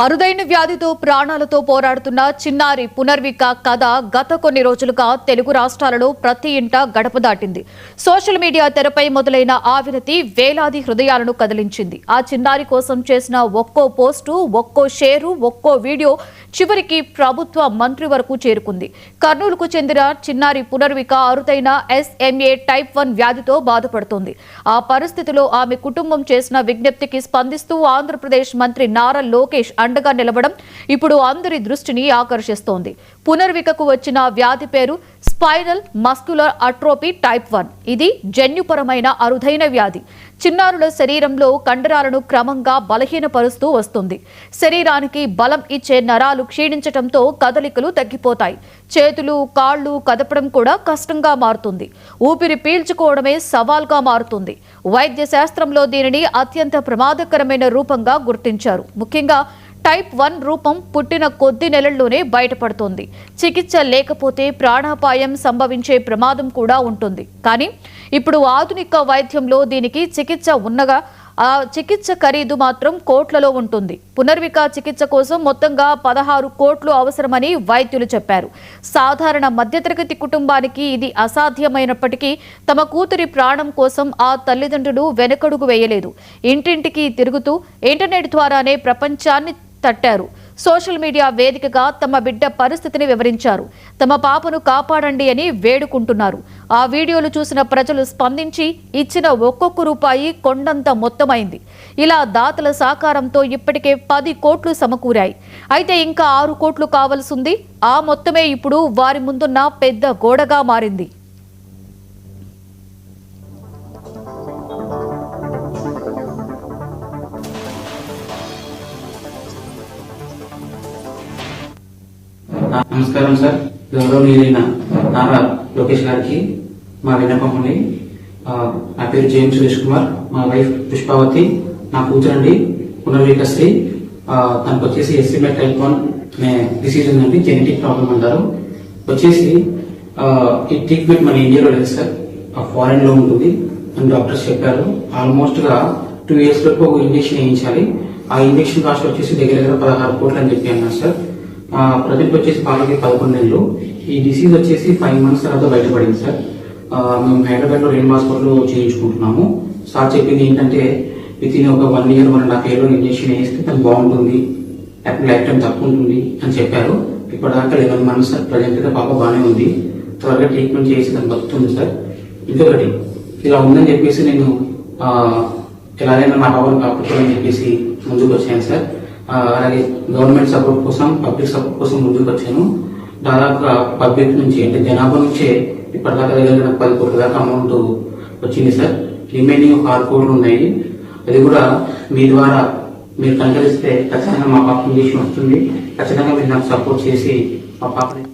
అరుదైన వ్యాధితో ప్రాణాలతో పోరాడుతున్న చిన్నారి పునర్విక కథ గత కొన్ని రోజులుగా తెలుగు రాష్ట్రాలలో ప్రతి ఇంట గడప దాటింది. సోషల్ మీడియా తెరపై మొదలైన ఆ వినతి వేలాది హృదయాలను కదిలించింది. ఆ చిన్నారి కోసం చేసిన ఒక్కో పోస్టు, ఒక్కో షేరు, ఒక్కో వీడియో చివరికి ప్రభుత్వ మంత్రి వరకు చేరుకుంది. కర్నూలుకు చెందిన చిన్నారి పునర్విక అరుదైన SMA టైప్ 1 వ్యాధితో బాధపడుతోంది. ఆ పరిస్థితిలో ఆమె కుటుంబం చేసిన విజ్ఞప్తికి స్పందిస్తూ ఆంధ్రప్రదేశ్ మంత్రి నారా లోకేష్ అండగా నిలవడం ఇప్పుడు అందరి దృష్టిని ఆకర్షిస్తోంది. పునర్వికకు వచ్చిన వ్యాధి పేరు స్పైనల్ మస్క్యులర్ అట్రోఫీ టైప్ 1. ఇది జన్యుపరమైన అరుదైన వ్యాధి. చిన్నారుల శరీరంలో కండరాలను క్రమంగా బలహీనపరుస్తూ వస్తుంది. శరీరానికి బలం ఇచ్చే నరాలు క్షీణించడంతో కదలికలు తగ్గిపోతాయి. చేతులు, కాళ్లు కదపడం కూడా కష్టంగా మారుతుంది. ఊపిరి పీల్చుకోవడమే సవాల్గా మారుతుంది. వైద్య శాస్త్రంలో దీనిని అత్యంత ప్రమాదకరమైన రూపంగా గుర్తించారు. ముఖ్యంగా టైప్ 1 రూపం పుట్టిన కొద్ది నెలల్లోనే బయటపడుతోంది. చికిత్స లేకపోతే ప్రాణాపాయం సంభవించే ప్రమాదం కూడా ఉంటుంది. కానీ ఇప్పుడు ఆధునిక వైద్యంలో దీనికి చికిత్స ఉన్నగా ఆ చికిత్స ఖరీదు మాత్రం కోట్లలో ఉంటుంది. పునర్విక చికిత్స కోసం మొత్తంగా 16 కోట్లు అవసరమని వైద్యులు చెప్పారు. సాధారణ మధ్యతరగతి కుటుంబానికి ఇది అసాధ్యమైనప్పటికీ తమ కూతురి ప్రాణం కోసం ఆ తల్లిదండ్రులు వెనకడుగు వేయలేదు. ఇంటింటికి తిరుగుతూ ఇంటర్నెట్ ద్వారానే ప్రపంచాన్ని తట్టారు. సోషల్ మీడియా వేదికగా తమ బిడ్డ పరిస్థితిని వివరించారు. తమ పాపను కాపాడండి అని వేడుకుంటున్నారు. ఆ వీడియోలు చూసిన ప్రజలు స్పందించి ఇచ్చిన ఒక్కొక్క రూపాయి కొండంత మొత్తమైంది. ఇలా దాతల సహకారంతో ఇప్పటికే 10 కోట్లు సమకూరాయి. అయితే ఇంకా 6 కోట్లు కావాల్సింది. ఆ మొత్తమే ఇప్పుడు వారి ముందున్న పెద్ద గోడగా మారింది. నమస్కారం సార్. గౌరవనీయులైన నారా లోకేష్ గారికి మా విన్నపండి. నా పేరు జేఎం సురేష్ కుమార్, మా వైఫ్ పుష్పావతి, నా కూతురండి పునర్వికశ్రీ. తనకు వచ్చేసి SMA టైప్ 1 అనే డిసీజ్ ఉందండి, జెనెటిక్ ప్రాబ్లం అంటారు. వచ్చేసి ఈ ట్రీట్మెంట్ మన ఇండియాలో లేదు సార్, ఫారెన్ లో ఉంటుంది అని డాక్టర్స్ చెప్పారు. ఆల్మోస్ట్ గా 2 years వరకు ఒక ఇంజక్షన్ వేయించాలి. ఆ ఇంజక్షన్ కాస్ట్ వచ్చేసి దగ్గర 16 కోట్లు అని చెప్పి అన్నారు సార్. ప్రజెంట్ వచ్చేసి పాలకి 11 నెలలు. ఈ డిసీజ్ వచ్చేసి 5 months తర్వాత బయటపడింది సార్. మేము హైదరాబాద్ లో రెయిన్ హాస్పిటల్లో చేయించుకుంటున్నాము. సార్ చెప్పింది ఏంటంటే వితిన్ ఒక 1 year 1.5 year ఇంజక్షన్ వేస్తే తను బాగుంటుంది, లైఫ్ టైం తక్కువ ఉంటుంది అని చెప్పారు. ఇప్పటిదాకా 11 months సార్. ప్రజెంట్ గా పాప బాగానే ఉంది. త్వరగా ట్రీట్మెంట్ చేసి తను బతుకుతుంది సార్. ఇంకొకటి ఇలా ఉందని చెప్పేసి నేను ఎలాగైనా నా పాపను కాపాడుకోవాలని చెప్పేసి ముందుకు వచ్చాను సార్. అలాగే గవర్నమెంట్ సపోర్ట్ కోసం, పబ్లిక్ సపోర్ట్ కోసం ముందుకు వచ్చాను. దాదాపుగా పబ్లిక్ నుంచి అంటే జనాభా నుంచే ఇప్పటిదాకా దగ్గర 10 కోట్ల దాకా అమౌంట్ వచ్చింది సార్. రిమైనింగ్ ఒక 6 కోట్లు ఉన్నాయి. అది కూడా మీ ద్వారా మీరు కనుకరిస్తే ఖచ్చితంగా మా పాప ఇంజక్షన్ వస్తుంది. ఖచ్చితంగా మీరు నాకు సపోర్ట్ చేసి మా పాపని